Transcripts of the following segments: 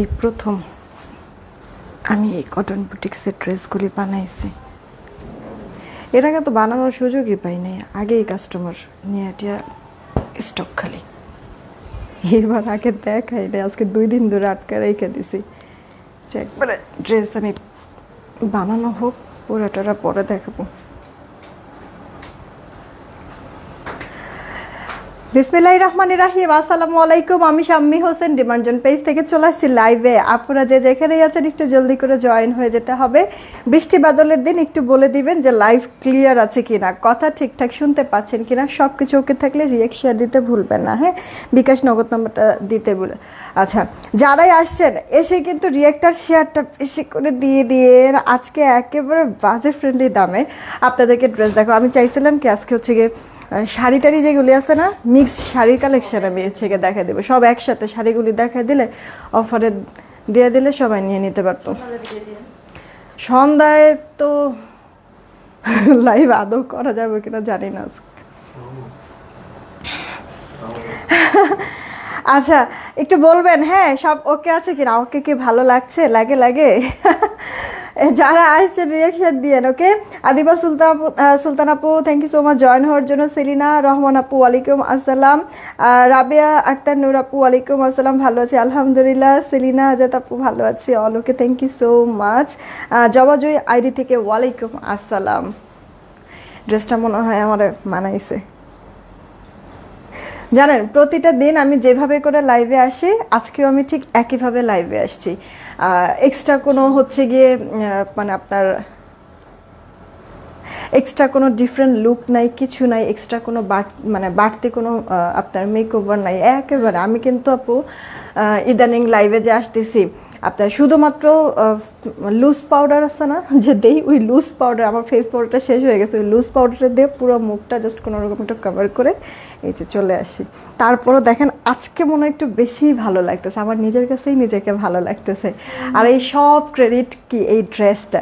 এই প্রথম আমি এই কটন বুটিক্সের ড্রেসগুলি বানাইছি। এর আগে তো বানানোর সুযোগই পাই নাই, আগেই কাস্টমার নিয়ে স্টক খালি। এবার আগে দেখাই নাই, আজকে 2 দিন ধরে আটকে রেখে দিছি। একবারে ড্রেস আমি বানানো হোক, পুরোটা পরে দেখাবো। বিসমিল্লাহির রহমানির রহিম। আসসালামু আলাইকুম, আমি শাম্মী হোসেন ডিমান্ডজন পেজ থেকে চলে আসছি লাইভে। আপনারা যে যেখানেই আছেন একটু জলদি করে জয়েন হয়ে যেতে হবে। বৃষ্টি বাদলের দিন একটু বলে দিবেন যে লাইভ ক্লিয়ার আছে কিনা, কথা ঠিকঠাক শুনতে পাচ্ছেন কিনা। সব কিছু ওকে থাকলে রিয়েক্ট শেয়ার দিতে ভুলবেন না, হ্যাঁ, বিকাশ নগদ নাম্বারটা দিতে বলে। আচ্ছা, যারাই আসছেন এসে কিন্তু রিয়েক্টার শেয়ারটা বেশি করে দিয়ে আজকে একেবারে বাজেট ফ্রেন্ডলি দামে আপনাদেরকে ড্রেস দেখো। আমি চাইছিলাম কি আজকে হচ্ছে গিয়ে শাড়ি টাড়ি যেগুলি আছে না, মিক্সড শাড়ির কালেকশন আমি হচ্ছে গিয়ে দেখা দেবো। সব একসাথে শাড়িগুলি দেখা দিলে, অফারে দিয়ে দিলে সবাই নিয়ে নিতে পারতো। সন্ধ্যায় তো লাইভ আদৌ করা যাবে কিনা জানি না। আচ্ছা, একটু বলবেন হ্যাঁ সব ওকে আছে কিনা, ওকে কি ভালো লাগছে, লাগে যারা আসছে রিয়াকশন দিয়েন। ওকে, আদিবা সুলতান আপু thank you so much join হওয়ার জন্য। সেলিনা রহমান আপু ওয়ালাইকুম আসসালাম। রাবিয়া আক্তার নূর আপু ওয়ালাইকুম আসসালাম, ভালো আছি আলহামদুলিল্লাহ। সেলিনা আজাদ আপু ভালো আছি অল। Okay, thank you so much. জবাজয় আইডি থেকে ওয়ালাইকুম আসসালাম। ড্রেসটা মনে হয় আমার মানাইছে। জানেন প্রতিটা দিন আমি যেভাবে করে লাইভে আসি, আজকেও আমি ঠিক একইভাবে লাইভে আসছি। এক্সট্রা কোনো হচ্ছে গিয়ে মানে আপনার এক্সট্রা কোনো ডিফারেন্ট লুক নাই, কিছু নাই, এক্সট্রা কোনো মানে বাড়তি কোনো আপনার মেকওভার নাই একেবারে। আমি কিন্তু আপু ইদানিং লাইভে যে আসতেছি আপনার শুধুমাত্র লুজ পাউডার আছে না যে দেই, ওই লুজ পাউডার, আমার ফেস পাউডারটা শেষ হয়ে গেছে, ওই লুজ পাউডারটা দিয়ে পুরো মুখটা জাস্ট কোনো রকম একটু কভার করে এই যে চলে আসি। তারপরও দেখেন আজকে মনে হয় একটু বেশি ভালো লাগতেছে, আমার নিজের কাছেই নিজেকে ভালো লাগতেছে। আর এই সব ক্রেডিট কি এই ড্রেসটা।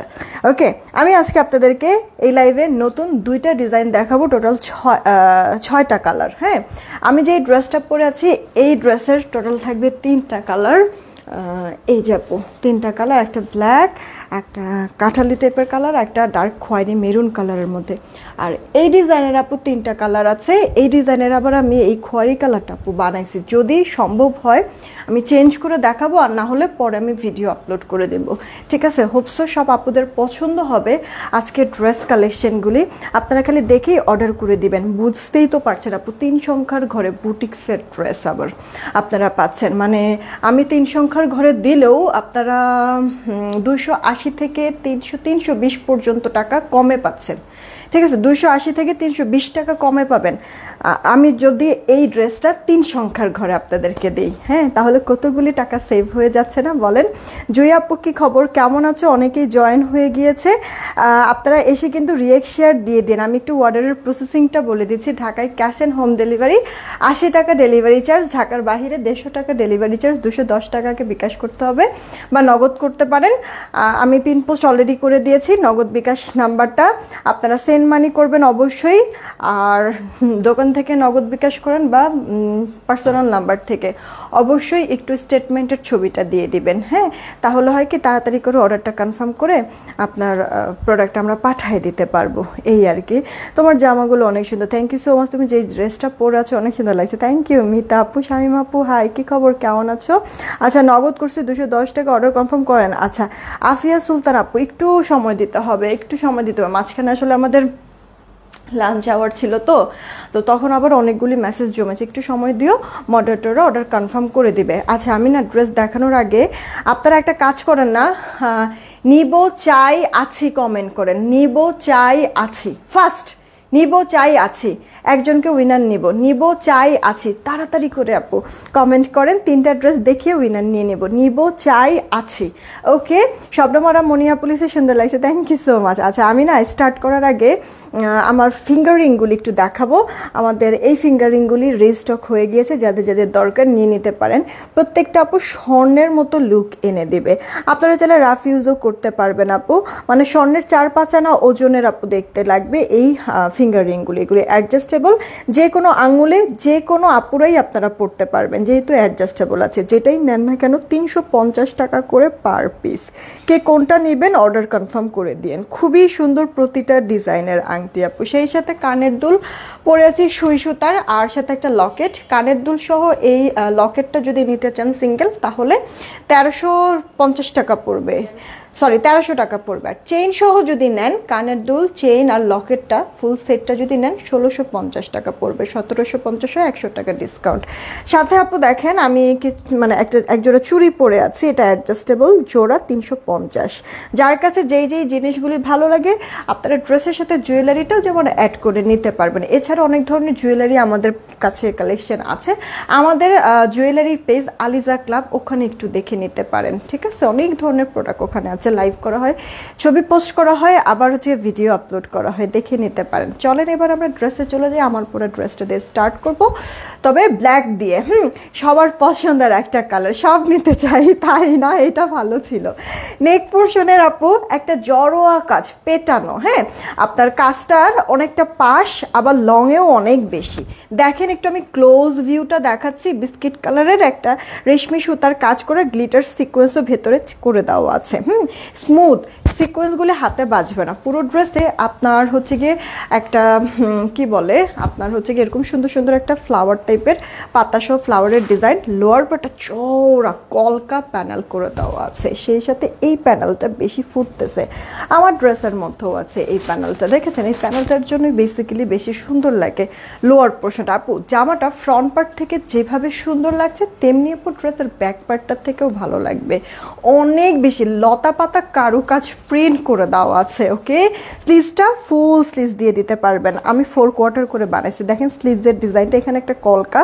ওকে, আমি আজকে আপনাদেরকে এই লাইভে নতুন 2টা ডিজাইন দেখাবো, টোটাল 6টা কালার। হ্যাঁ, আমি যে ড্রেসটা পরে আছি এই ড্রেসের টোটাল থাকবে 3টা কালার। এই যে আপু 3টা কালার, একটা ব্ল্যাক, একটা কাঠালি টাইপের কালার, একটা ডার্ক খয়েরি মেরুন কালারের মধ্যে। আর এই ডিজাইনের আপু 3টা কালার আছে। এই ডিজাইনের আবার আমি এই খয়েরি কালারটা আপু বানাইছি, যদি সম্ভব হয় আমি চেঞ্জ করে দেখাবো, আর না হলে পরে আমি ভিডিও আপলোড করে দেবো। ঠিক আছে, হোপসো সব আপুদের পছন্দ হবে আজকে ড্রেস কালেকশনগুলি। আপনারা খালি দেখেই অর্ডার করে দিবেন। বুঝতেই তো পারছেন আপু 3 সংখ্যার ঘরে বুটিক্সের ড্রেস আবার আপনারা পাচ্ছেন। মানে আমি 3 সংখ্যার ঘরে দিলেও আপনারা 280 থেকে 320 পর্যন্ত টাকা কমে পাচ্ছেন। ঠিক আছে, 280 থেকে 320 টাকা কমে পাবেন আমি যদি এই ড্রেসটা 3 সংখ্যার ঘরে আপনাদেরকে দিই। হ্যাঁ, তাহলে কতগুলি টাকা সেভ হয়ে যাচ্ছে না বলেন। জুই আপু কি খবর, কেমন আছো? অনেকেই জয়েন হয়ে গিয়েছে। আপনারা এসে কিন্তু রিয়েক্ট শেয়ার দিয়ে দিন। আমি একটু অর্ডারের প্রসেসিংটা বলে দিচ্ছি। ঢাকায় ক্যাশ অ্যান্ড হোম ডেলিভারি 80 টাকা ডেলিভারি চার্জ, ঢাকার বাইরে 150 টাকা ডেলিভারি চার্জ, 210 টাকাকে বিকাশ করতে হবে বা নগদ করতে পারেন। আমি পিন পোস্ট অলরেডি করে দিয়েছি নগদ বিকাশ নাম্বারটা, আপনারা সেন্ড মানি করবেন অবশ্যই। আর দোকান থেকে নগদ বিকাশ করেন বা পার্সোনাল নাম্বার থেকে অবশ্যই একটু স্টেটমেন্টের ছবিটা দিয়ে দিবেন। হ্যাঁ, তাহলে হয় কি তাড়াতাড়ি করে অর্ডারটা কনফার্ম করে আপনার প্রোডাক্ট আমরা পাঠিয়ে দিতে পারবো, এই আর কি। তোমার জামাগুলো অনেক সুন্দর, থ্যাংক ইউ সো মাচ। তুমি যে ড্রেসটা পরে আছো অনেক সুন্দর লাগছে, থ্যাংক ইউ। মিতা আপু, শামিম আপু হাই, কী খবর, কেমন আছো? আচ্ছা, নগদ করছি 210 টাকা, অর্ডার কনফার্ম করেন। আচ্ছা, আফিয়া সুলতান আপু একটু সময় দিতে হবে, মাঝখানে আসলে আমাদের লাঞ্চ আওয়ার ছিল তো তখন আবার অনেকগুলি মেসেজ জমেছে, একটু সময় দিও, মডারেটররা অর্ডার কনফার্ম করে দিবে। আচ্ছা, আমি না ড্রেস দেখানোর আগে আপনারা একটা কাজ করেন না, নিব চাই আছি কমেন্ট করেন, নিব চাই আছি, ফার্স্ট নিব চাই আছি, একজনকে উইনার নিব চাই আছি, তাড়াতাড়ি করে আপু কমেন্ট করেন। 3টা ড্রেস দেখিয়ে উইনার নিয়ে নিব চাই আছি। ওকে, শব্দমরা মনিয়া পুলিশের সুন্দর লাগছে, থ্যাংক ইউ সো মাচ। আচ্ছা, আমি না স্টার্ট করার আগে আমার ফিঙ্গারিংগুলি একটু দেখাবো। আমাদের এই ফিঙ্গারিংগুলি রিস্টক হয়ে গিয়েছে, যাদের দরকার নিয়ে নিতে পারেন। প্রত্যেকটা আপু স্বর্ণের মতো লুক এনে দেবে। আপনারা চাইলে রাফ ইউজও করতে পারবেন আপু, মানে স্বর্ণের 4-5 আনা ওজনের আপু দেখতে লাগবে এই ফিঙ্গারিংগুলি। এগুলি অ্যাডজাস্ট অ্যাডজাস্টেবল, যে কোনো আঙুলে যে কোনো আপুরাই আপনারা পরতে পারবেন, যেহেতু অ্যাডজাস্টেবল আছে। যেটাই নেন না কেন 350 টাকা করে পার পিস। কে কোনটা নেবেন অর্ডার কনফার্ম করে দিন। খুবই সুন্দর প্রতিটা ডিজাইনের আংটি আপু। সেই সাথে কানের দুল পরে আছি সুই সুতার, আর সাথে একটা লকেট। কানের দুল সহ এই লকেটটা যদি নিতে চান সিঙ্গেল, তাহলে 1350 টাকা পড়বে, সরি 1300 টাকা পড়বে। আর চেইন সহ যদি নেন, কানের দুল, চেইন আর লকেটটা ফুল সেটটা যদি নেন 1650 টাকা পড়বে, 1750 100 টাকা ডিসকাউন্ট। সাথে আপু দেখেন আমি মানে এক জোড়া চুড়ি পরে আছি, এটা অ্যাডজাস্টেবল, জোড়া 350। যার কাছে যেই যেই জিনিসগুলি ভালো লাগে আপনারা ড্রেসের সাথে জুয়েলারিটাও যেমন অ্যাড করে নিতে পারবেন। এছাড়া অনেক ধরনের জুয়েলারি আমাদের কাছে কালেকশন আছে, আমাদের জুয়েলারি পেজ আলিজা ক্লাব, ওখানে একটু দেখে নিতে পারেন। ঠিক আছে, অনেক ধরনের প্রোডাক্ট ওখানে আছে, লাইভ করা হয়, ছবি পোস্ট করা হয়, আবার হচ্ছে ভিডিও আপলোড করা হয়, দেখে নিতে পারেন। চলেন এবার আমরা ড্রেসে চলে যাই। আমার পুরো ড্রেসটা দিয়ে স্টার্ট করব, তবে ব্ল্যাক দিয়ে। সবার পছন্দের একটা কালার, সব নিতে চাই তাই না, এটা ভালো ছিল। নেক পোর্শনের আপু একটা জড়োয়া কাজ পেটানো, হ্যাঁ আপনার কাজটার অনেকটা পাশ, আবার লংয়েও অনেক বেশি। দেখেন একটু আমি ক্লোজ ভিউটা দেখাচ্ছি, বিস্কিট কালারের একটা রেশমি সুতার কাজ করে গ্লিটার সিকোয়েন্সও ভেতরে করে দেওয়া আছে। স্মুথ সিকোয়েন্সগুলি হাতে বাজবে না। পুরো ড্রেসে আপনার হচ্ছে গিয়ে একটা কি বলে, আপনার হচ্ছে গিয়ে এরকম সুন্দর সুন্দর একটা ফ্লাওয়ার টাইপের পাতাসহ ফ্লাওয়ারের ডিজাইন, লোয়ার পাটা চওড়া কলকা প্যানেল করে দেওয়া আছে। সেই সাথে এই প্যানেলটা বেশি ফুটতেছে, আমার ড্রেসের মধ্যেও আছে এই প্যানেলটা, দেখেছেন? এই প্যানেলটার জন্য বেসিক্যালি বেশি সুন্দর লাগে লোয়ার পোর্শনটা। আপু জামাটা ফ্রন্ট পার্ট থেকে যেভাবে সুন্দর লাগছে, তেমনি আপু ড্রেসের ব্যাক পার্টটার থেকেও ভালো লাগবে, অনেক বেশি লতা পাতা কারুকাজ প্রিন্ট করে দেওয়া আছে। ওকে, স্লিভসটা ফুল স্লিভস দিয়ে দিতে পারবেন। আমি 4 কোয়ার্টার করে বানাইছি, দেখেন স্লিভসের ডিজাইনটা, এখানে একটা কলকা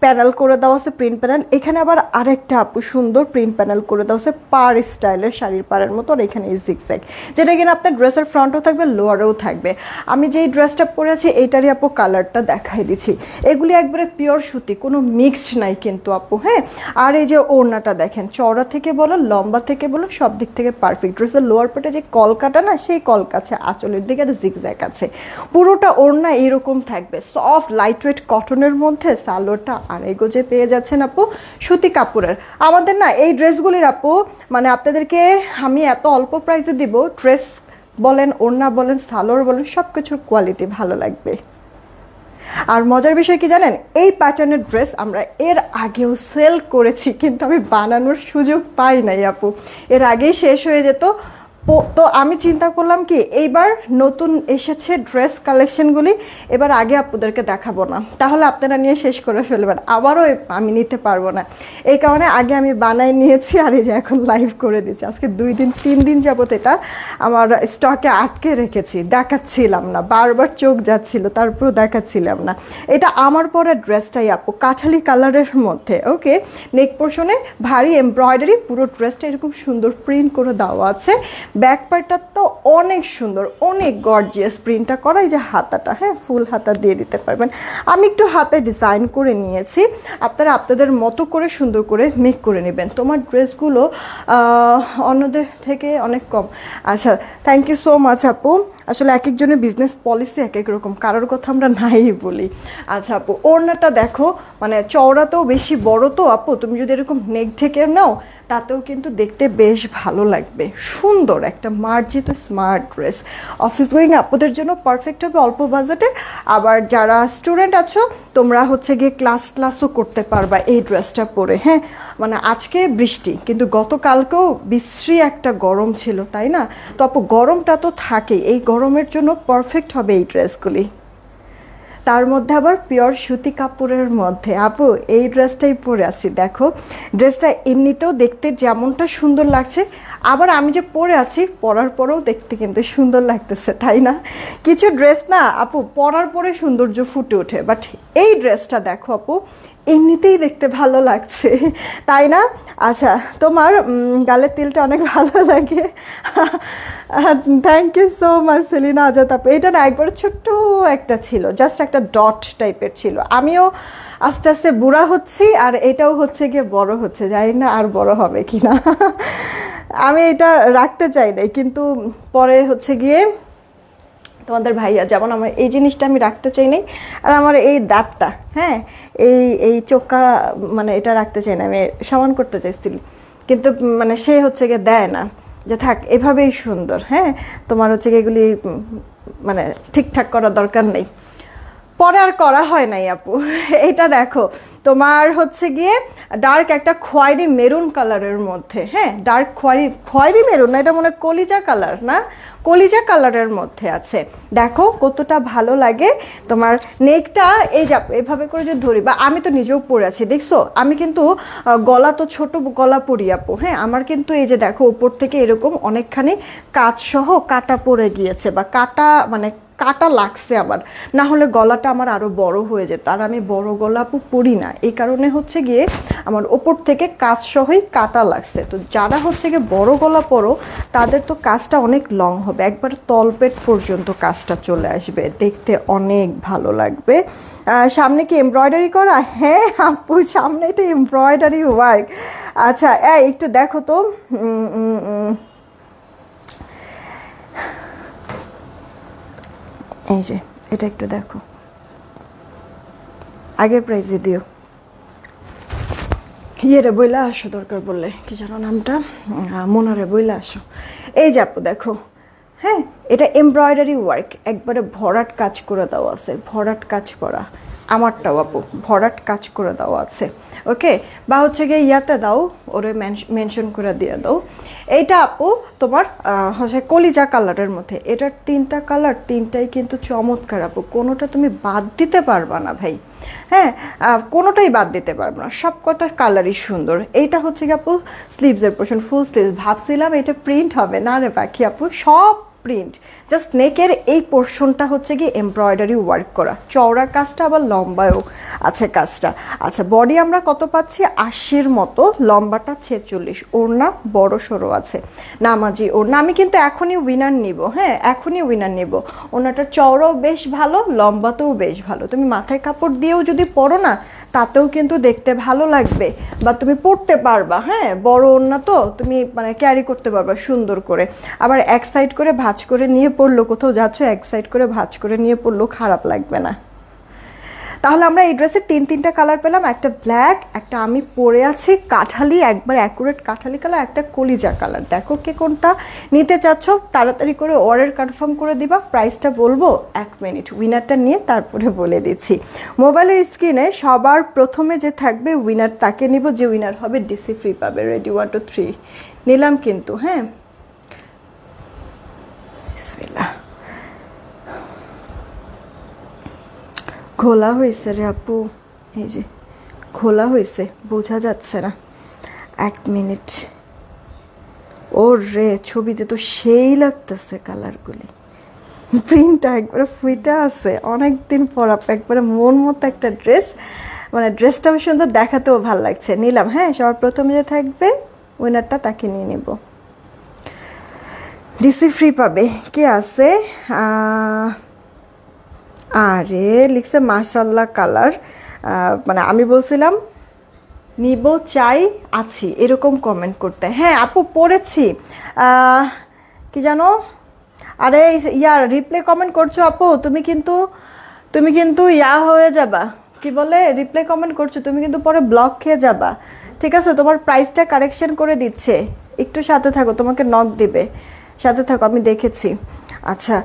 প্যানেল করে দেওয়া আছে, প্রিন্ট প্যানেল। এখানে আবার আরেকটা আপু সুন্দর প্রিন্ট প্যানেল করে দেওয়া আছে, পার স্টাইলের শাড়ির পাড়ের মতো। আর এখানে এই জিগজ্যাগ, যেটা কিনা আপনার ড্রেসের ফ্রন্টও থাকবে, লোয়ারেও থাকবে। আমি যেই ড্রেসটা পরে আছি এইটারই আপু কালারটা দেখাই দিচ্ছি। এগুলি একবারে পিওর সুতি, কোনো মিক্সড নাই কিন্তু আপু, হ্যাঁ। আর এই যে ওড়নাটা দেখেন, চওড়া থেকে বলো লম্বা থেকে বলো সব দিক থেকে পারফেক্ট। ড্রেসের লোয়ার পার্টে যে কলকাটা না, সেই কলকা আছে, আঁচলের দিকে একটা জিগজ্যাগ আছে। পুরোটা ওড়না এরকম থাকবে, সফট লাইট ওয়েট কটনের মধ্যে। সালোয়ারটা আড়াই গজে পেয়ে যাচ্ছেন আপু, সুতি কাপড়ের। আমাদের না এই ড্রেসগুলির আপু মানে আপনাদেরকে আমি এত অল্প প্রাইসে দিব, ড্রেস বলেন, ওড়না বলেন, সালোয়ার বলেন, সব কিছুর কোয়ালিটি ভালো লাগবে। আর মজার বিষয় কি জানেন, এই প্যাটার্নের ড্রেস আমরা এর আগেও সেল করেছি, কিন্তু আমি বানানোর সুযোগ পাই নাই আপু, এর আগেই শেষ হয়ে যেত। তো আমি চিন্তা করলাম কি, এইবার নতুন এসেছে ড্রেস কালেকশনগুলি, এবার আগে আপুদেরকে দেখাবো না, তাহলে আপনারা নিয়ে শেষ করে ফেলবেন, আবারও আমি নিতে পারবো না। এই কারণে আগে আমি বানাই নিয়েছি, আর এই যে এখন লাইভ করে দিচ্ছি। আজকে 2 দিন 3 দিন যাবত এটা আমার স্টকে আটকে রেখেছি, দেখাচ্ছিলাম না, বারবার চোখ যাচ্ছিল, তারপরও দেখাচ্ছিলাম না। এটা আমার পরে ড্রেসটাই আপু, কাঠালি কালারের মধ্যে। ওকে, নেক পোর্শনে ভারী এমব্রয়ডারি, পুরো ড্রেসটা এরকম সুন্দর প্রিন্ট করে দেওয়া আছে। ব্যাক পার্টটা তো অনেক সুন্দর, অনেক গর্জিয়াস প্রিন্টটা করা। এই যে হাতাটা, হ্যাঁ ফুল হাতা দিয়ে দিতে পারবেন। আমি একটু হাতে ডিজাইন করে নিয়েছি, আপনারা আপনাদের মতো করে সুন্দর করে মেক করে নেবেন। তোমার ড্রেসগুলো অন্যদের থেকে অনেক কম। আচ্ছা, থ্যাংক ইউ সো মাচ আপু। আসলে এক একজনের বিজনেস পলিসি এক এক রকম, কারোর কথা আমরা নাই বলি। আচ্ছা আপু, ওড়নাটা দেখো, মানে চওড়াতেও বেশি বড় তো আপু, তুমি যদি এরকম নেক ঢেকে নাও তাতেও কিন্তু দেখতে বেশ ভালো লাগবে। সুন্দর একটা মার্জিত স্মার্ট ড্রেস, অফিস গোয়িং আপুদের জন্য পারফেক্ট হবে অল্প বাজেটে। আবার যারা স্টুডেন্ট আছো তোমরা হচ্ছে গিয়ে ক্লাসও করতে পারবা এই ড্রেসটা পরে। হ্যাঁ, মানে আজকে বৃষ্টি, কিন্তু গতকালকেও বিশ্রী একটা গরম ছিল, তাই না? তো আপু গরমটা তো থাকেই, এই গরমের জন্য পারফেক্ট হবে এই ড্রেসগুলি। তার মধ্যে আবার পিওর সুতি কাপড়ের মধ্যে আপু এই ড্রেসটাই পরে আছি। দেখো ড্রেসটা এমনিতেও দেখতে যেমনটা সুন্দর লাগছে, আবার আমি যে পরে আছি পরার পরেও দেখতে কিন্তু সুন্দর লাগতেছে, তাই না? কিছু ড্রেস না আপু পরার পরে সৌন্দর্য ফুটে ওঠে, বাট এই ড্রেসটা দেখো আপু এমনিতেই দেখতে ভালো লাগছে, তাই না? আচ্ছা, তোমার গালের তিলটা অনেক ভালো লাগে। Thank you so much Selina Azad আপু। এটা না একবার ছোট্ট একটা ছিল, জাস্ট একটা ডট টাইপের ছিল। আমিও আস্তে আস্তে বুড়া হচ্ছি, আর এটাও হচ্ছে গিয়ে বড় হচ্ছে, জানি না আর বড় হবে কি না। আমি এটা রাখতে চাই নাই, কিন্তু পরে হচ্ছে গিয়ে তোমাদের ভাইয়া যেমন আমার এই জিনিসটা আমি রাখতে চাই নাই, আর আমার এই দাঁতটা, হ্যাঁ এই চোখা মানে এটা রাখতে চাই না, আমি সমান করতে চাইছিলি, কিন্তু মানে সে হচ্ছে গিয়ে দেয় না, যে থাক এভাবেই সুন্দর, হ্যাঁ তোমার হচ্ছে গিয়ে এগুলি মানে ঠিকঠাক করার দরকার নেই। পরে আর করা হয় নাই আপু। এটা দেখো তোমার হচ্ছে গিয়ে ডার্ক একটা খয়েরি মেরুন কালারের মধ্যে, হ্যাঁ ডার্ক খয়েরি মেরুন না, এটা মনে হয় কলিজা কালার, না কলিজা কালারের মধ্যে আছে। দেখো কতটা ভালো লাগে তোমার নেকটা, এই যে এভাবে করে যদি ধরি, বা আমি তো নিজেও পরে আছি দেখছো, আমি কিন্তু গলা তো ছোট গলা পরি আপু, হ্যাঁ আমার কিন্তু এই যে দেখো উপর থেকে এরকম অনেকখানি কাজ সহ কাটা পড়ে গিয়েছে, বা কাটা মানে কাটা লাগছে আমার, না হলে গলাটা আমার আরও বড় হয়ে যেত, আর আমি বড় গলা আপু পরি না, এই কারণে হচ্ছে গিয়ে আমার ওপর থেকে কাজ সহই কাটা লাগছে। তো যারা হচ্ছে গিয়ে বড় গলা পরো তাদের তো কাজটা অনেক লং হবে, একবার তলপেট পর্যন্ত কাজটা চলে আসবে, দেখতে অনেক ভালো লাগবে। সামনে কি এমব্রয়ডারি করা? হ্যাঁ আপু সামনে এটা এমব্রয়ডারি ওয়ার্ক। আচ্ছা একটু দেখো তো, এই যে এটা একটু দেখো, আগের প্রাইজে দিও, ইয়েরে বইলা আসো, দরকার বললে কি জানো নামটা, মোনারে বইলা আসো। এই যে আপু দেখো, হ্যাঁ এটা এমব্রয়ডারি ওয়ার্ক, একবারে ভরাট কাজ করে দেওয়া আছে, ভরাট কাজ করা, আমারটাও আপু ভরাট কাজ করে দেওয়া আছে, ওকে। বা হচ্ছে গিয়ে ইয়াতে দাও, ওরে মেনশন করে দিয়ে দাও। এইটা আপু তোমার হচ্ছে কলিজা কালারের মধ্যে, এটার 3টা কালার, 3টাই কিন্তু চমৎকার আপু, কোনোটা তুমি বাদ দিতে পারবা না ভাই, হ্যাঁ কোনোটাই বাদ দিতে পারবো না, সব কটা কালারই সুন্দর। এইটা হচ্ছে কি আপু স্লিভসের পোর্শন, ফুল স্লিভস, ভাবছিলাম এটা প্রিন্ট হবে, না রে পাখি আপু সব প্রিন্ট, জাস্ট নেকের এই পোর্শনটা হচ্ছে কি এমব্রয়ডারি ওয়ার্ক করা, চওড়া কাজটা আবার লম্বায়ও আছে কাজটা। আচ্ছা বডি আমরা কত পাচ্ছি, 80-র মতো, লম্বাটা 46, ওড়না বড় সড়ো আছে, নামাজি ওড়না। আমি কিন্তু এখনই উইনার নিব, হ্যাঁ এখনই উইনার নিব, ওড়নাটার চওড়াও বেশ ভালো, লম্বাতেও বেশ ভালো, তুমি মাথায় কাপড় দিয়েও যদি পরো না তাতেও কিন্তু দেখতে ভালো লাগবে, বা তুমি পরতে পারবা, হ্যাঁ বড় ওড়না তো তুমি মানে ক্যারি করতে পারবা সুন্দর করে। আবার এক সাইড করে ভাঁজ করে নিয়ে পড়লো, কোথাও যাচ্ছ এক সাইড করে ভাঁজ করে নিয়ে পড়লো, খারাপ লাগবে না। তাহলে আমরা এই ড্রেসের 3টা কালার পেলাম, একটা ব্ল্যাক, একটা আমি পরে আছি কাঠালি, একবার অ্যাকুরেট কাঠালি কালার, একটা কলিজা কালার। দেখো কে কোনটা নিতে চাচ্ছ তাড়াতাড়ি করে অর্ডার কনফার্ম করে দিবা। প্রাইসটা বলবো 1 মিনিট, উইনারটা নিয়ে তারপরে বলে দিচ্ছি। মোবাইলের স্ক্রিনে সবার প্রথমে যে থাকবে উইনার তাকে নিব, যে উইনার হবে ডিসি ফ্রি পাবে। রেডি 1 2 3 নিলাম কিন্তু, হ্যাঁ বিসমিল্লাহ। খোলা হয়েছে রে আপু, এই যে খোলা হয়েছে, বোঝা যাচ্ছে না, 1 মিনিট। ওর রে ছবিতে তো সেই লাগতেছে কালারগুলি, প্রিন্টটা একবারে ফুইটা আছে, অনেকদিন পর একবারে মন মতো একটা ড্রেস, মানে ড্রেসটাও সুন্দর, দেখাতেও ভালো লাগছে। নিলাম, হ্যাঁ সবার প্রথমে যে থাকবে উইনারটা তাকে নিয়ে নেব, ডিসি ফ্রি পাবে। কে আছে? আরে লিখছে মাশাল্লাহ কালার, মানে আমি বলছিলাম নিব চাই আছি এরকম কমেন্ট করতে। হ্যাঁ আপু পড়েছি, কি জানো, আরে ইয়ার রিপ্লে কমেন্ট করছো আপু, তুমি কিন্তু ইয়া হয়ে যাবা, কি বলে রিপ্লে কমেন্ট করছো তুমি কিন্তু পরে ব্লক খেয়ে যাবা, ঠিক আছে? তোমার প্রাইসটা কারেকশন করে দিচ্ছে, একটু সাথে থাকো, তোমাকে নক দিবে, সাথে থাকো, আমি দেখেছি। আচ্ছা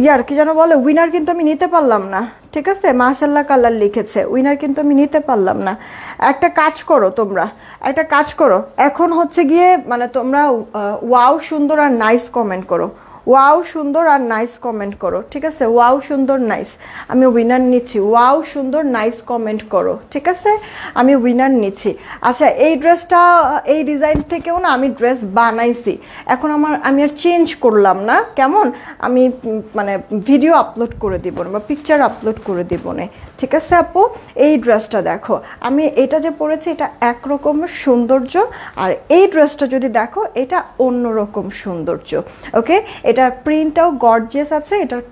ইয়ার কি যেন বলে, উইনার কিন্তু আমি নিতে পারলাম না, ঠিক আছে? মাশাল্লাহ কালার লিখেছে, উইনার কিন্তু আমি নিতে পারলাম না। একটা কাজ করো তোমরা, একটা কাজ করো, এখন হচ্ছে গিয়ে মানে তোমরা ওয়াও সুন্দর আর নাইস কমেন্ট করো, ওয়াও সুন্দর আর নাইস কমেন্ট করো, ঠিক আছে? ওয়াও সুন্দর নাইস, আমি উইনার নিচ্ছি, ওয়াও সুন্দর নাইস কমেন্ট করো, ঠিক আছে? আমি উইনার নিচ্ছি। আচ্ছা এই ড্রেসটা এই ডিজাইন থেকেও না আমি ড্রেস বানাইছি, এখন আমি আর চেঞ্জ করলাম না, কেমন আমি মানে ভিডিও আপলোড করে দিব না বা পিকচার আপলোড করে দিব না, ঠিক আছে আপু, এই ড্রেসটা দেখো, আমি এটা যে পরেছি এটা একরকমের সৌন্দর্য, আর এই ড্রেসটা যদি দেখো এটা অন্যরকম সৌন্দর্য। ওকে, এটার প্রিন্টটাও গর্জিয়াস আছে, এটার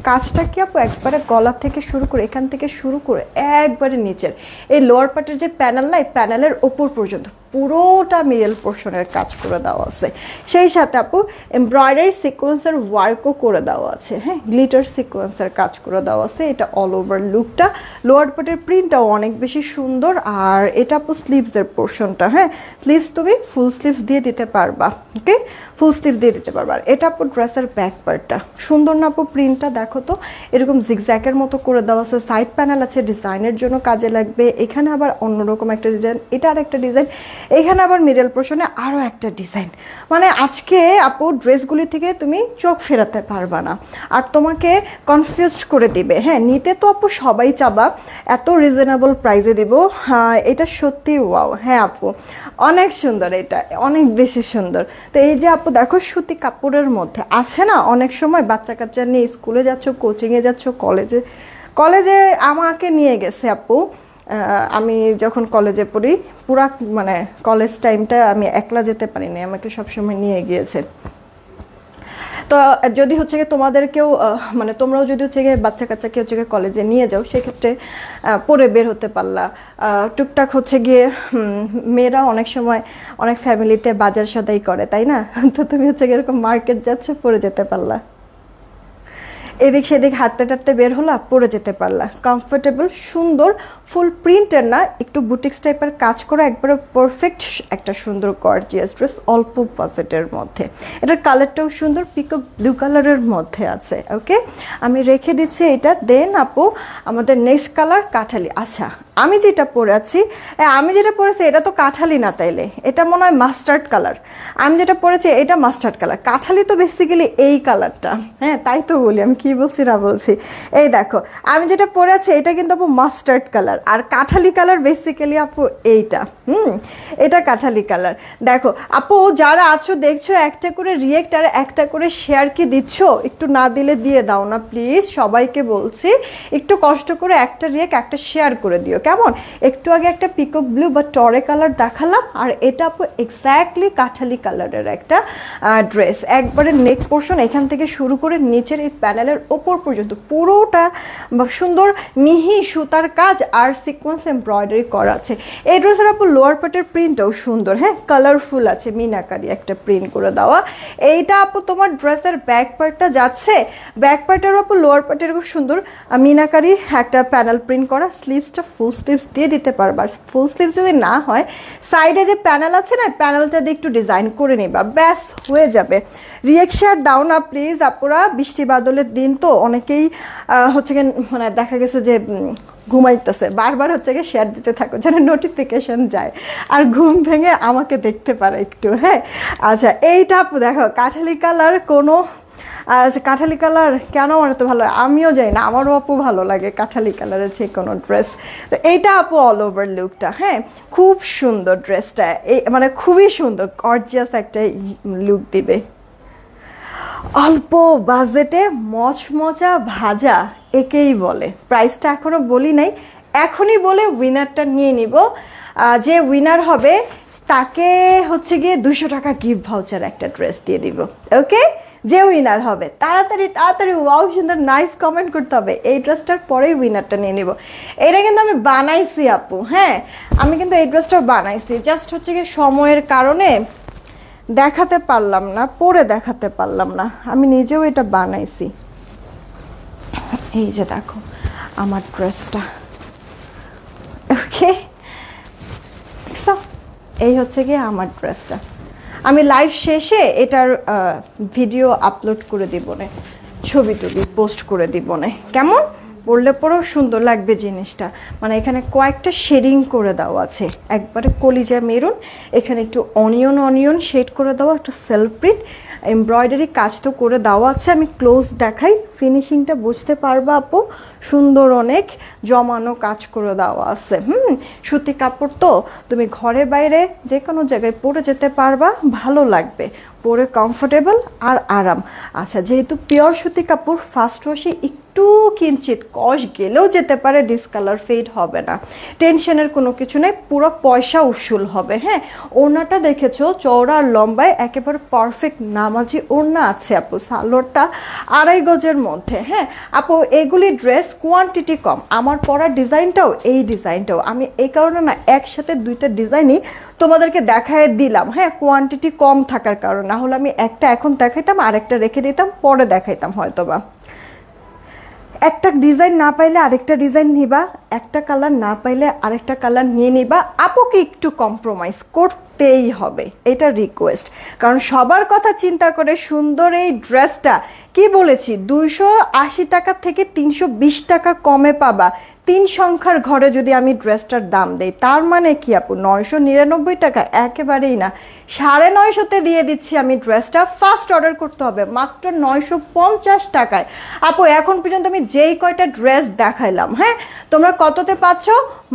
কাজটা কি আপু একবারে গলা থেকে শুরু করে এখান থেকে শুরু করে একবারে নিচের এই লোয়ার পার্টের যে প্যানেল নাই, প্যানেলের ওপর পর্যন্ত পুরোটা মিডল পোর্শনের কাজ করে দেওয়া আছে। সেই সাথে আপু এমব্রয়ডারি সিকোয়েন্সের ওয়ার্কও করে দেওয়া আছে, হ্যাঁ, গ্লিটার সিকোয়েন্সের কাজ করে দেওয়া আছে। এটা অল ওভার লুকটা, লোয়ার পার্টের প্রিন্টটাও অনেক বেশি সুন্দর। আর এটা আপু স্লিভসের পোর্শনটা, হ্যাঁ, স্লিভস তুমি ফুল স্লিভস দিয়ে দিতে পারবা। ওকে, ফুল স্লিভ দিয়ে দিতে পারবা। আর এটা আপু ড্রেসের ব্যাক পার্টটা সুন্দর না আপু, প্রিন্টটা দেখো তো, এরকম জিগজ্যাকের মতো করে দেওয়া আছে। সাইড প্যানেল আছে, ডিজাইনের জন্য কাজে লাগবে। এখানে আবার অন্যরকম একটা ডিজাইন, এটা আর একটা ডিজাইন, এখানে আবার মিডল পোর্শনে আরও একটা ডিজাইন। মানে আজকে আপু ড্রেসগুলি থেকে তুমি চোখ ফেরাতে পারবা না, আর তোমাকে কনফিউজড করে দিবে। হ্যাঁ, নিতে তো আপু সবাই চাবা, এত রিজনেবল প্রাইসে দিব। এটা সত্যি ওয়াও। হ্যাঁ আপু, অনেক সুন্দর, এটা অনেক বেশি সুন্দর। তো এই যে আপু দেখো, সুতি কাপড়ের মধ্যে আছে না, অনেক সময় বাচ্চা কাচ্চা নিয়ে স্কুলে যাচ্ছ, কোচিংয়ে যাচ্ছ, কলেজে আমাকে নিয়ে গেছে আপু। আমি যখন কলেজে পড়ি, পুরা মানে কলেজ টাইমটা আমি একলা যেতে পারিনি, আমাকে সবসময় নিয়ে গিয়েছে। তো যদি হচ্ছে গিয়ে তোমাদেরকেও মানে তোমরাও যদি হচ্ছে গিয়ে বাচ্চা কাচ্চাকে হচ্ছে গিয়ে কলেজে নিয়ে যাও, সেক্ষেত্রে পরে বের হতে পারলা। টুকটাক হচ্ছে গিয়ে মেয়েরা অনেক সময় অনেক ফ্যামিলিতে বাজার সদাই করে, তাই না? তো তুমি হচ্ছে গিয়ে এরকম মার্কেট যাচ্ছ, পরে যেতে পারলা, এদিক সেদিক হাঁটতে টাটতে বের হলা, পরে যেতে পারলা, কমফোর্টেবল, সুন্দর, ফুল প্রিন্টের না, একটু বুটিক্স টাইপের কাজ করা, একবারে পারফেক্ট একটা সুন্দর গর্জিয়াস ড্রেস, অল্প বাজেটের মধ্যে। এটার কালারটাও সুন্দর, পিকক ব্লু কালারের মধ্যে আছে। ওকে, আমি রেখে দিচ্ছি এটা। দেন আপু আমাদের নেক্সট কালার কাঠালি। আচ্ছা, আমি যেটা পরেছি, এটা তো কাঠালি না, তাইলে এটা মনে হয় মাস্টার্ড কালার। আমি যেটা পরেছি এটা মাস্টার্ড কালার। কাঠালি তো বেসিক্যালি এই কালারটা, হ্যাঁ, তাই তো বলি, আমি কি বলছি না বলছি। এই দেখো, আমি যেটা পরেছি এটা কিন্তু আপু মাস্টার্ড কালার, আর কাঠালি কালার বেসিক্যালি আপু এইটা। এটা কাঠালি কালার। দেখো আপু, যারা আছো দেখছো, একটা করে রিয়েক্ট আর একটা করে শেয়ার কি দিচ্ছ? একটু না দিলে দিয়ে দাও না প্লিজ, সবাইকে বলছি, একটু কষ্ট করে একটা রিয়েক্ট একটা শেয়ার করে দিও, কেমন? একটু আগে একটা পিকক ব্লু বা টরে কালার দেখালাম, আর এটা আপু এক্স্যাক্টলি কাঠালি কালারের একটা ড্রেস। একবারে নেক পোর্শন এখান থেকে শুরু করে নিচের এই প্যানেলের ওপর পর্যন্ত পুরোটা সুন্দর মিহি সুতার কাজ আর সিকোয়েন্স এমব্রয়ডারি করা আছে। এই ড্রেসের আপু লোয়ার পার্টের প্রিন্টটাও সুন্দর, হ্যাঁ, কালারফুল আছে, মিনাকারি একটা প্রিন্ট করে দেওয়া। এইটা আপু তোমার ড্রেসের ব্যাক পার্টটা যাচ্ছে, ব্যাক পার্টের আপু লোয়ার পার্টের খুব সুন্দর মিনাকারি একটা প্যানেল প্রিন্ট করা। স্লিভসটা ফুল স্লিভস দিয়ে দিতে পারবা, ফুল স্লিভ যদি না হয় সাইডে যে প্যানেল আছে না, প্যানেলটা দিয়ে একটু ডিজাইন করে নিবা, ব্যাস হয়ে যাবে। রিয়েকশন দাও না প্লিজ আপুরা, বৃষ্টি বাদলের দিন তো অনেকেই হচ্ছে গিয়ে মানে দেখা গেছে যে ঘুমাইতেছে, বারবার হচ্ছে গিয়ে শেয়ার দিতে থাকো যেন নোটিফিকেশন যায় আর ঘুম ভেঙে আমাকে দেখতে পারে একটু। হ্যাঁ, আচ্ছা, এইটা আপু দেখো কাঠালি কালার, কোনো কাঠালি কালার কেন আমার তো ভালো, আমিও যাই না, আমারও আপু ভালো লাগে কাঠালি কালারের যে কোনো ড্রেস। তো এইটা আপু অল ওভার লুকটা, হ্যাঁ, খুব সুন্দর ড্রেসটা, এই মানে খুবই সুন্দর গর্জিয়াস একটা লুক দিবে। অল্প বাজেটে মচমচা ভাজা একেই বলে। প্রাইসটা এখনও বলি নাই, এখনই বলে উইনারটা নিয়ে নিব। যে উইনার হবে তাকে হচ্ছে গিয়ে 200 টাকা গিফট ভাউচার একটা ড্রেস দিয়ে দিব। ওকে, যে উইনার হবে তাড়াতাড়ি ওয়াও সুন্দর নাইস কমেন্ট করতে হবে, এই ড্রেসটার পরেই উইনারটা নিয়ে নিব। এটা কিন্তু আমি বানাইছি আপু, হ্যাঁ, আমি কিন্তু এই ড্রেসটা বানাইছি, জাস্ট হচ্ছে গিয়ে সময়ের কারণে দেখাতে পারলাম না, পরে দেখাতে পারলাম না, আমি নিজেও এটা বানাইছি। এই যে দেখো আমার ড্রেসটা। ওকে, এই হচ্ছে গিয়ে আমার ড্রেসটা। আমি লাইভ শেষে এটার ভিডিও আপলোড করে দিব না, ছবি তুলি পোস্ট করে দিব না, কেমন? পরলে পরেও সুন্দর লাগবে জিনিসটা। মানে এখানে কয়েকটা শেডিং করে দেওয়া আছে, একবারে কলিজা মেরুন, এখানে একটু অনিয়ন শেড করে দেওয়া, একটা সেলফ প্রিন্ট এমব্রয়ডারি কাজ তো করে দেওয়া আছে। আমি ক্লোজ দেখাই, ফিনিশিংটা বুঝতে পারবা আপু, সুন্দর অনেক জমানো কাজ করে দেওয়া আছে। সুতি কাপড় তো, তুমি ঘরে বাইরে যে কোনো জায়গায় পরে যেতে পারবা, ভালো লাগবে। পরে কমফোর্টেবল আর আরাম। আচ্ছা, যেহেতু পিওর সুতি কাপড় ফার্স্ট ওয়াশে একটু কিঞ্চিত কষ গেলেও যেতে পারে, ডিসকালার ফেড হবে না, টেনশনের কোনো কিছু নেই, পুরো পয়সা উসুল হবে। হ্যাঁ, ওড়নাটা দেখেছো চওড়া আর লম্বায় একেবারে পারফেক্ট নামাজি ওড়না আছে আপু, সালোয়ারটা 2.5 গজের মধ্যে। হ্যাঁ আপু, এগুলি ড্রেস কোয়ান্টিটি কম, আমার পরা ডিজাইনটাও এই ডিজাইনটাও আমি এই কারণে না একসাথে দুইটা ডিজাইনই তোমাদেরকে দেখায় দিলাম। হ্যাঁ, কোয়ান্টিটি কম থাকার কারণ, না হলে আমি একটা এখন দেখাইতাম আর একটা রেখে দিতাম, পরে দেখাইতাম হয়তোবা। একটা ডিজাইন না পাইলে আরেকটা ডিজাইন নিবা, একটা কালার না পাইলে আরেকটা কালার নিয়ে নিবা। আপুকে একটু কম্প্রোমাইজ করতেই হবে, এটা রিকোয়েস্ট, কারণ সবার কথা চিন্তা করে সুন্দর এই ড্রেসটা কি বলেছি 280 টাকা থেকে 320 টাকা কমে পাবা। 3 সংখ্যার ঘরে যদি আমি ড্রেসটার দাম দেই, তার মানে কি আপু 999 টাকা? একেবারেই না, 950 দিয়ে দিচ্ছি আমি ড্রেসটা। ফার্স্ট অর্ডার করতে হবে মাত্র 950 টাকায়। আপু এখন পর্যন্ত আমি যেই কয়টা ড্রেস দেখাইলাম, হ্যাঁ তোমরা কততে পাচ্ছ?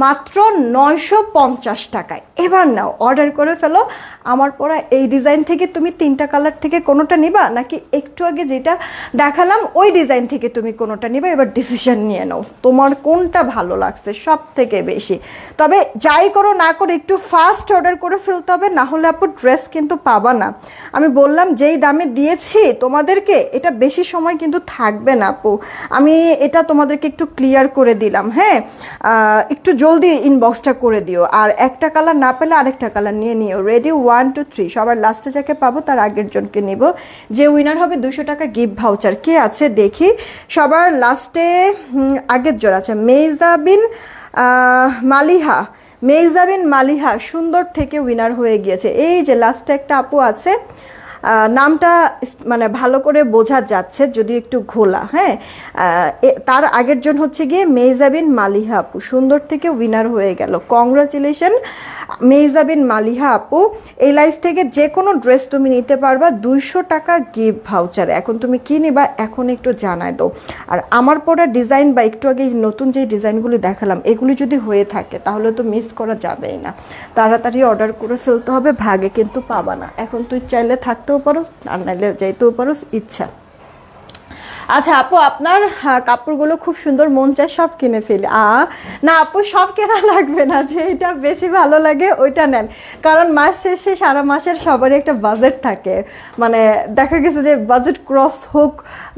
মাত্র 950 টাকায়। এবার নাও, অর্ডার করে ফেলো। আমার পরা এই ডিজাইন থেকে তুমি 3টা কালার থেকে কোনোটা নিবা, নাকি একটু আগে যেটা দেখালাম ওই ডিজাইন থেকে তুমি কোনোটা নিবা? এবার ডিসিশন নিয়ে নাও তোমার কোনটা ভালো লাগছে সব থেকে বেশি। তবে যাই করো না করো একটু ফাস্ট অর্ডার করে ফেলতে হবে, না হলে আপু ড্রেস কিন্তু পাবা না। আমি বললাম যেই দামে দিয়েছি তোমাদেরকে, এটা বেশি সময় কিন্তু থাকবে না আপু, আমি এটা তোমাদেরকে একটু ক্লিয়ার করে দিলাম। হ্যাঁ, একটু জলদি ইনবক্সটা করে দিও, আর একটা কালার না পেলে আরেকটা কালার নিয়ে নিও। রেডি 1 2 3, সবার লাস্টে যাকে পাবো তার আগের জনকে নিব, যে উইনার হবে 200 টাকা গিফট ভাউচার। কে আছে দেখি সবার লাস্টে? আগের জন আছে মেজাবিন মালিহা, মেজাবিন মালিহা সুন্দর থেকে উইনার হয়ে গিয়েছে। এই যে লাস্টে একটা আপু আছে, নামটা মানে ভালো করে বোঝা যাচ্ছে যদি একটু ঘোলা। হ্যাঁ, তার আগের জন হচ্ছে গিয়ে মেজাবিন মালিহা আপু, সুন্দর থেকে উইনার হয়ে গেল। কংগ্রাচুলেশন মেজাবিন মালিহা আপু। এই লাইফ থেকে যে কোনো ড্রেস তুমি নিতে পারবা 200 টাকা গিফট ভাউচারে। এখন তুমি কি নিবা এখন একটু জানাই দাও। আর আমার পরা ডিজাইন বা একটু আগে নতুন যে ডিজাইনগুলি দেখালাম, এগুলি যদি হয়ে থাকে তাহলে তো মিস করা যাবেই না, তাড়াতাড়ি অর্ডার করে ফেলতে হবে, ভাগে কিন্তু পাবা না। এখন তুই চাইলে থাকতেও পারো আর নাইলে যাইতেও পারো, ইচ্ছা। আচ্ছা আপু, আপনার কাপড়গুলো খুব সুন্দর, মন চায় সব কিনে ফেলি। না আপু, সব কেনা লাগবে না, যে এটা বেশি ভালো লাগে ওইটা নেন, কারণ মাস শেষে সারা মাসের সবারই একটা বাজেট থাকে। মানে দেখা গেছে যে বাজেট ক্রস হোক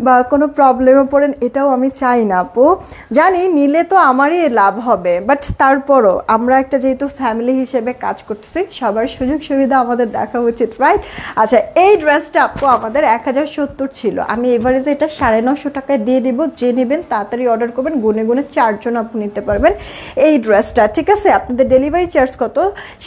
বা কোনো প্রবলেমে পড়েন, এটাও আমি চাই না আপু। জানি নিলে তো আমারই লাভ হবে, বাট তারপরও আমরা একটা যেহেতু ফ্যামিলি হিসেবে কাজ করতেছি, সবার সুযোগ সুবিধা আমাদের দেখা উচিত, রাইট? আচ্ছা, এই ড্রেসটা আপু আমাদের 1070 ছিল, আমি এভারেজে এটা 950 টাকায় দিয়ে দিব। যে নেবেন তাড়াতাড়ি অর্ডার করবেন, গুনে গুনে 4 জন আপনি নিতে পারবেন এই ড্রেসটা, ঠিক আছে? আপনাদের ডেলিভারি চার্জ কত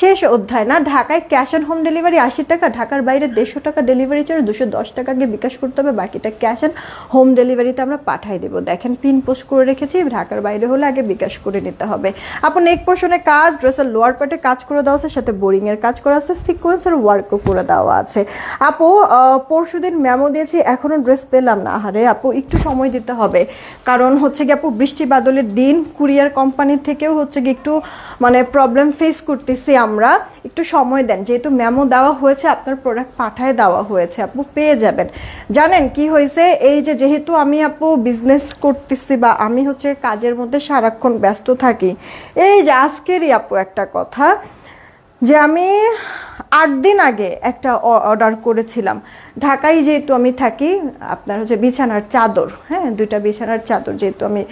শেষ অধ্যায় না। ঢাকায় ক্যাশ অন হোম ডেলিভারি 80 টাকা, ঢাকার বাইরে 150 টাকা ডেলিভারি চার্জ, 210 টাকা আগে বিকাশ করতে হবে, বাকিটা ক্যাশ অন হোম ডেলিভারিতে আমরা পাঠিয়ে দেবো। দেখেন পিন পোস্ট করে রেখেছি, ঢাকার বাইরে হলে আগে বিকাশ করে নিতে হবে। আপনি নেক পোর্শনে কাজ, ড্রেসের লোয়ার পার্টে কাজ করে দেওয়া আছে, সাথে বোরিংয়ের কাজ করা আছে, সিকোয়েন্সের ওয়ার্কও করে দেওয়া আছে। আপু পরশুদিন মেমো দিয়েছি, এখনও ড্রেস পেলাম না। আরে আপু একটু সময় দিতে হবে, কারণ হচ্ছে কি আপু বৃষ্টি বাদলের দিন, কুরিয়ার কোম্পানি থেকেও হচ্ছে কি একটু মানে প্রবলেম ফেস করতেছি আমরা, একটু সময় দেন। যেহেতু মেমো দেওয়া হয়েছে, আপনার প্রোডাক্ট পাঠায় দেওয়া হয়েছে, আপু পেয়ে যাবেন। জানেন কি হয়েছে, এই যে যেহেতু আমি আপু বিজনেস করতেছি বা আমি হচ্ছে কাজের মধ্যে সারাক্ষণ ব্যস্ত থাকি, এই যে আজকেরই আপু একটা কথা, যে আমি 8 দিন আগে একটা অর্ডার করেছিলাম। ঢাকায় যেহেতু আমি থাকি, আপনার হচ্ছে বিছানার চাদর, হ্যাঁ 2টা বিছানার চাদর, যেহেতু আমি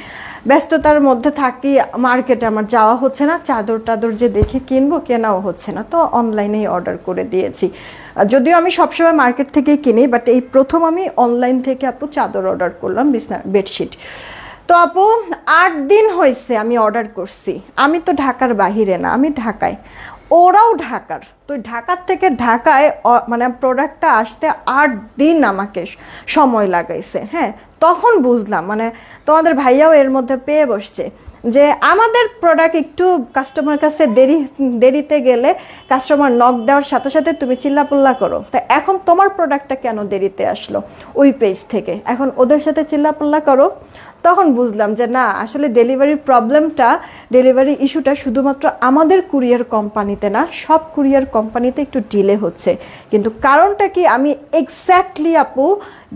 ব্যস্ততার মধ্যে থাকি, মার্কেটে আমার যাওয়া হচ্ছে না, চাদর টাদর যে দেখে কিনবো কেনাও হচ্ছে না, তো অনলাইনেই অর্ডার করে দিয়েছি। যদিও আমি সবসময় মার্কেট থেকেই কিনি, বাট এই প্রথম আমি অনলাইন থেকে আপু চাদর অর্ডার করলাম, বিছানা বেডশিট। তো আপু 8 দিন হয়েছে আমি অর্ডার করছি, আমি তো ঢাকার বাহিরে না, আমি ঢাকায়, ওরাও ঢাকার। তো ঢাকার থেকে ঢাকায় মানে প্রোডাক্টটা আসতে 8 দিন আমাকে সময় লাগাইছে। হ্যাঁ, তখন বুঝলাম, মানে তোমাদের ভাইয়াও এর মধ্যে পেয়ে বসছে, যে আমাদের প্রোডাক্ট একটু কাস্টমার কাছে দেরিতে গেলে কাস্টমার নক দেওয়ার সাথে সাথে তুমি চিল্লাপাল্লা করো, তা এখন তোমার প্রোডাক্টটা কেন দেরিতে আসলো ওই পেজ থেকে, এখন ওদের সাথে চিল্লাপাল্লা করো। তখন বুঝলাম যে না আসলে ডেলিভারির প্রবলেমটা, ডেলিভারি ইস্যুটা শুধুমাত্র আমাদের কুরিয়ার কোম্পানিতে না, সব কুরিয়ার কোম্পানিতে একটু ডিলে হচ্ছে। কিন্তু কারণটা কি আমি এক্স্যাক্টলি আপু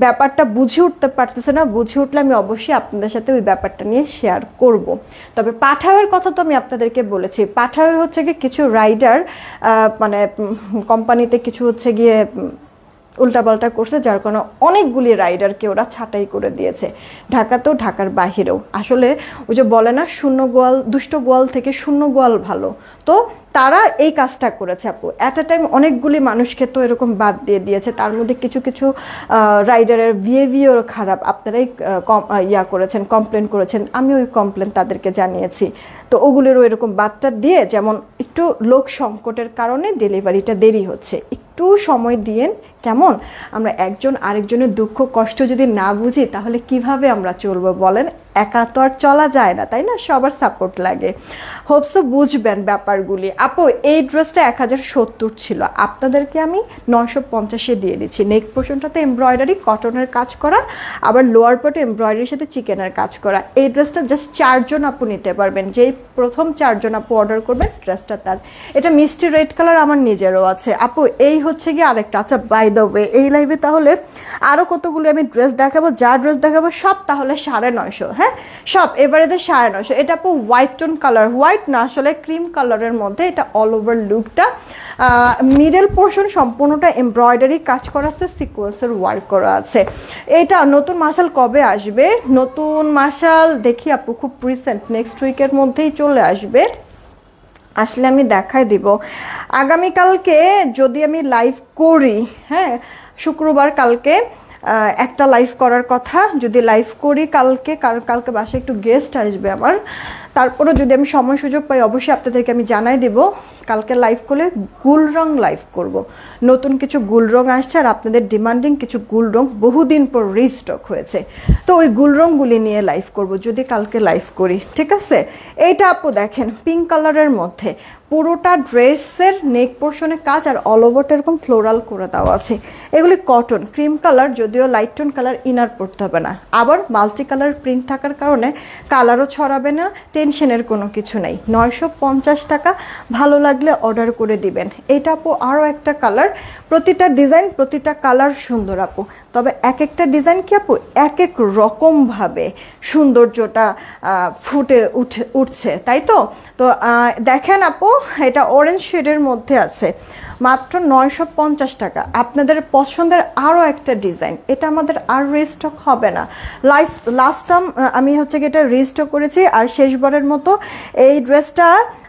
ব্যাপারটা বুঝে উঠতে পারতেছে না। বুঝে উঠলে আমি অবশ্যই আপনাদের সাথে ওই ব্যাপারটা নিয়ে শেয়ার করব। তবে পাঠাওয়ের কথা তো আমি আপনাদেরকে বলেছি। পাঠাওয়ে হচ্ছে গিয়ে কিছু রাইডার মানে কোম্পানিতে কিছু হচ্ছে গিয়ে উল্টাপাল্টা করছে, যার কারণে অনেকগুলি রাইডারকে ওরা ছাঁটাই করে দিয়েছে, ঢাকাতেও ঢাকার বাহিরেও। আসলে ওই যে বলে না শূন্য গোয়াল, দুষ্ট গোয়াল থেকে শূন্য গোয়াল ভালো, তো তারা এই কাজটা করেছে আপু। অ্যাট আ টাইম অনেকগুলি মানুষকে তো এরকম বাদ দিয়ে দিয়েছে। তার মধ্যে কিছু কিছু রাইডারের বিহেভিয়ারও খারাপ, আপনারাই করেছেন, কমপ্লেন করেছেন, আমি ওই কমপ্লেন তাদেরকে জানিয়েছি। তো ওগুলোরও এরকম বাদটা দিয়ে, যেমন একটু লোক সংকটের কারণে ডেলিভারিটা দেরি হচ্ছে, একটু সময় দিয়েন। কেমন, আমরা একজন আরেকজনের দুঃখ কষ্ট যদি না বুঝি তাহলে কিভাবে আমরা চলবো বলেন? একা তো আর চলা যায় না, তাই না? সবার সাপোর্ট লাগে। হোপসো বুঝবেন ব্যাপারগুলি। আপু এই ড্রেসটা 1070 ছিল, আপনাদেরকে আমি 950-এ দিয়ে দিচ্ছি। নেক পোর্শনটাতে এমব্রয়ডারি কটনের কাজ করা, আবার লোয়ার পার্টে এমব্রয়ডারির সাথে চিকেনের কাজ করা। এই ড্রেসটা জাস্ট 4 জন আপু নিতে পারবেন। যেই প্রথম 4 জন আপু অর্ডার করবেন ড্রেসটা তার। এটা মিষ্টি রেড কালার আমার নিজেরও আছে আপু। এই হচ্ছে গিয়ে আরেকটা। আচ্ছা বাই দ্য ওয়ে, এই লাইভে তাহলে আরও কতগুলো আমি ড্রেস দেখাবো, যা ড্রেস দেখাবো সব তাহলে 950, হ্যাঁ সব এবারে যে 950। এটা আপু হোয়াইট টোন কালার, হোয়াইট না আসলে ক্রিম কালারের মধ্যে। এটা অল ওভার লুকটা, মিডল পোর্শন সম্পূর্ণটা এমব্রয়ডারি কাজ করা আছে, সিকোয়েন্সের ওয়ার্ক করা আছে। এটা নতুন মাসাল কবে আসবে? নতুন মাসাল দেখি আপু খুব রিসেন্ট, নেক্সট উইকের মধ্যেই চলে আসবে। আসলে আমি দেখাই দিব। আগামীকালকে যদি আমি লাইভ করি, হ্যাঁ শুক্রবার কালকে একটা লাইভ করার কথা, যদি লাইভ করি কালকে, কারণ কালকে বাসায় একটু গেস্ট আসবে আমার। তারপরে যদি আমি সময় সুযোগ পাই অবশ্যই আপনাদেরকে আমি জানাই দেব। কালকে লাইভ করলে গুল রং লাইভ করব। নতুন কিছু গুল রং আসছে, আর আপনাদের ডিমান্ডিং কিছু গুল রং বহুদিন পর রিস্টক হয়েছে, তো ওই গুল রংগুলি নিয়ে লাইভ করব যদি কালকে লাইভ করি, ঠিক আছে? এইটা আপু দেখেন পিঙ্ক কালারের মধ্যে পুরোটা ড্রেসের নেক পোর্শনে কাজ, আর অল ওভারটা এরকম ফ্লোরাল করে দেওয়া আছে। এগুলি কটন, ক্রিম কালার, যদিও লাইট টোন কালার, ইনার পড়তে হবে না। আবার মাল্টি কালার প্রিন্ট থাকার কারণে কালারও ছড়াবে না, টেনশনের কোনো কিছু নেই। 950 টাকা, ভালো লাগলে অর্ডার করে দিবেন। এটা আপু আরও একটা কালার, প্রতিটা ডিজাইন প্রতিটা কালার সুন্দর আপু। তবে এক একটা ডিজাইন কি আপু এক এক রকমভাবে সৌন্দর্যটা ফুটে উঠছে, তাই তো? তো দেখেন আপু, এটা অরেঞ্জ শেডের মধ্যে আছে, মাত্র 950 টাকা। আপনাদের পছন্দের আরও একটা ডিজাইন, এটা আমাদের আর রিস্টক হবে না। লাস্ট টাইম আমি হচ্ছে কি এটা রিস্টক করেছি, আর শেষবারের মতো এই ড্রেসটা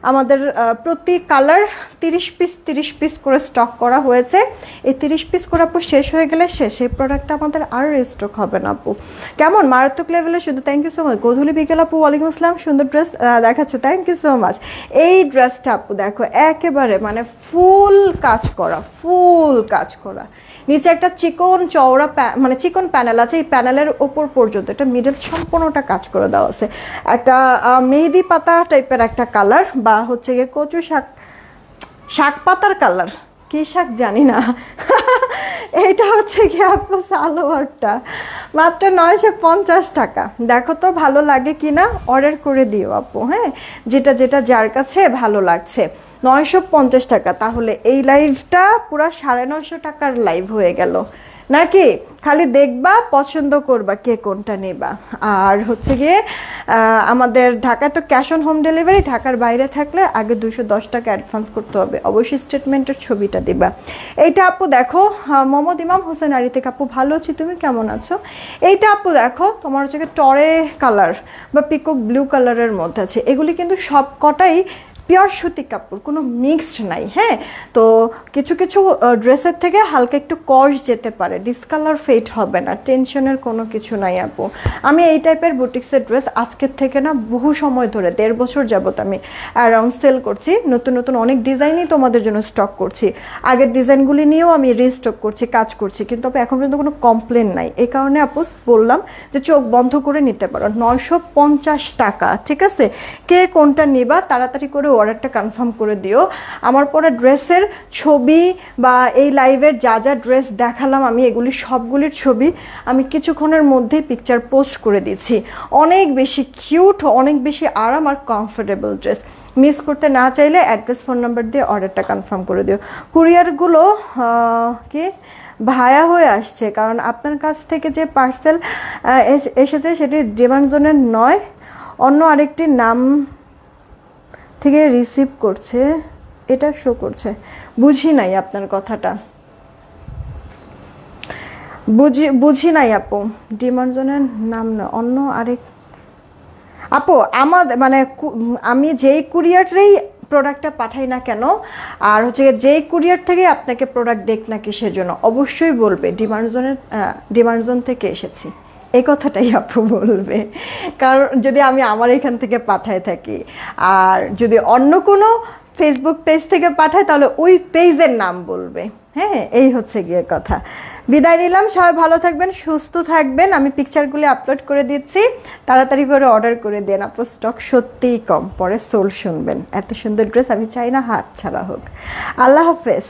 আমাদের প্রতি কালার 30 পিস করে স্টক করা হয়েছে। এই 30 পিস করে আপু শেষ হয়ে গেলে শেষ, এই প্রোডাক্টটা আমাদের আর রিস্টক হবে না আপু। কেমন মারাত্মক লেভেলে শুধু। Thank you so much. গোধূলি বিকেল আপু, ওয়ালাইকুম আসসালাম, সুন্দর ড্রেস দেখাচ্ছে, থ্যাংক ইউ সো মাচ। এই ড্রেসটা আপু দেখো একেবারে মানে ফুল কাজ করা, ফুল কাজ করা। নিচে একটা চিকন চওড়া মানে চিকন প্যানেল আছে, এই প্যানেলের ওপর পর্যন্ত এটা মিডল সম্পূর্ণটা কাজ করে দেওয়া আছে। একটা মেহেদি পাতা টাইপের একটা কালার, বা হচ্ছে গিয়ে কচু শাক পাতার কালার, কি শাক জানি না। এইটা হচ্ছে কি আপু সালোয়ারটা, মাত্র 950 টাকা। দেখো তো ভালো লাগে কি না, অর্ডার করে দিও আপু, হ্যাঁ যেটা যেটা যার কাছে ভালো লাগছে। 950 টাকা, তাহলে এই লাইভটা পুরা 950 টাকার লাইভ হয়ে গেল নাকি? খালি দেখবা, পছন্দ করবা কে কোনটা নেবা। আর হচ্ছে গিয়ে আমাদের ঢাকায় তো ক্যাশ অন হোম ডেলিভারি, ঢাকার বাইরে থাকলে আগে 210 টাকা অ্যাডভান্স করতে হবে, অবশ্যই স্টেটমেন্টের ছবিটা দিবা। এইটা আপু দেখো মোহাম্মদ ইমাম হোসেন আরি থেকে, আপু ভালো আছি, তুমি কেমন আছো? এইটা আপু দেখো তোমার হচ্ছে টরে কালার বা পিকক ব্লু কালারের মধ্যে আছে। এগুলি কিন্তু সব কটাই পিওর সুতি কাপড়, কোনো মিক্সড নাই, হ্যাঁ। তো কিছু কিছু ড্রেসের থেকে হালকা একটু কস যেতে পারে, ডিসকালার ফেড হবে না, টেনশনের কোনো কিছু নাই আপু। আমি এই টাইপের বুটিক্সের ড্রেস আজকের থেকে না বহু সময় ধরে 1.5 বছর যাবত আমি অ্যারাউন্ড সেল করছি। নতুন নতুন অনেক ডিজাইনই তোমাদের জন্য স্টক করছি, আগের ডিজাইনগুলি নিয়েও আমি রিস্টক করছি, কাজ করছি, কিন্তু আপু এখন পর্যন্ত কোনো কমপ্লেন নাই। এই কারণে আপু বললাম যে চোখ বন্ধ করে নিতে পারো। 950 টাকা, ঠিক আছে? কে কোনটা নেবা তাড়াতাড়ি করে অর্ডারটা কনফার্ম করে দিও। আমার পরে ড্রেসের ছবি বা এই লাইভের যা যা ড্রেস দেখালাম আমি এগুলি সবগুলির ছবি আমি কিছুক্ষণের মধ্যেই পিকচার পোস্ট করে দিচ্ছি। অনেক বেশি কিউট, অনেক বেশি আরাম আর কমফোর্টেবল ড্রেস। মিস করতে না চাইলে অ্যাড্রেস ফোন নাম্বার দিয়ে অর্ডারটা কনফার্ম করে দিও। কুরিয়ারগুলো কি ভায়া হয়ে আসছে, কারণ আপনার কাছ থেকে যে পার্সেল এসেছে সেটি ডিমান্ড জোনের নয়, অন্য আরেকটি নাম থেকে রিসিভ করছে, এটা শো করছে। বুঝি নাই আপনার কথাটা, বুঝি নাই আপু। ডিমান্ড জোনের নাম না, অন্য আরেক আপু আমাদের মানে আমি যেই কুরিয়ারেই প্রোডাক্টটা পাঠাই না কেন আর হচ্ছে যেই কুরিয়ার থেকে আপনাকে প্রোডাক্ট দেখ না কিসের জন্য অবশ্যই বলবে ডিমান্ড জোন থেকে এসেছি, এই কথাটাই আপু বলবে। কারণ যদি আমি আমার এখান থেকে পাঠায় থাকি আর যদি অন্য কোনো ফেসবুক পেজ থেকে পাঠায় তাহলে ওই পেজের নাম বলবে। হ্যাঁ, এই হচ্ছে গিয়ে কথা। বিদায় নিলাম, সবাই ভালো থাকবেন, সুস্থ থাকবেন। আমি পিকচারগুলি আপলোড করে দিচ্ছি, তাড়াতাড়ি করে অর্ডার করে দেন আপু, স্টক সত্যিই কম, পরে সোল শুনবেন। এত সুন্দর ড্রেস আমি চাই না হাত ছাড়া হোক। আল্লাহ হাফেজ।